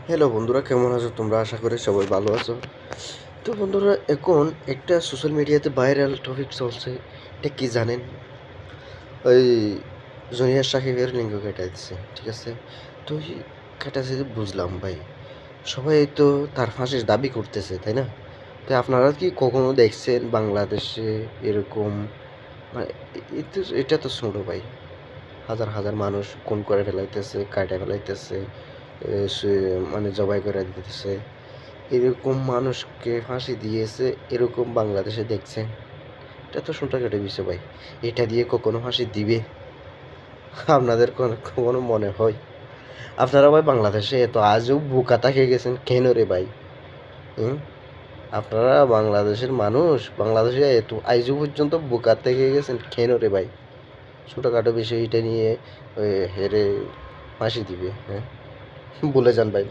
Hello বন্ধুরা, কেমন আছো তোমরা? আশা করি সবাই ভালো আছো। তো বন্ধুরা, এখন একটা সোশ্যাল মিডিয়াতে ভাইরাল টপিক চলছে। এটা কি জানেন? ওই জুনিয়র সাকিবের লিঙ্গ কেটে দিচ্ছে, ঠিক আছে? তো ওই কেটেছে বুঝলাম ভাই, সবাই তো তার ফাঁসির দাবি করতেছে, তাই না? তো আপনারা কি কখনো দেখছেন বাংলাদেশে এরকম? মানে এটা তো ছোটো ভাই, হাজার হাজার মানুষ খুন করে ফেলাইতেছে, কাটে ফেলাইতেছে, সে মানে জবাই করে দিতেছে। এরকম মানুষকে ফাঁসি দিয়েছে, এরকম বাংলাদেশে দেখছেন? এটা তো ছোটখাটো বিষয় ভাই। এটা দিয়ে কখনো ফাঁসি দিবে আপনাদের কখনো মনে হয়? আপনারা ভাই বাংলাদেশে এত আজও বোকা থাকে গেছেন কেন রে ভাই? হুম? আপনারা বাংলাদেশের মানুষ, বাংলাদেশে এত আজও পর্যন্ত বোকা থেকে গেছেন কেন রে ভাই? ছোটখাটো বিষয় এটা নিয়ে হেরে ফাঁসি দিবে, হ্যাঁ? বলে যান ভাই।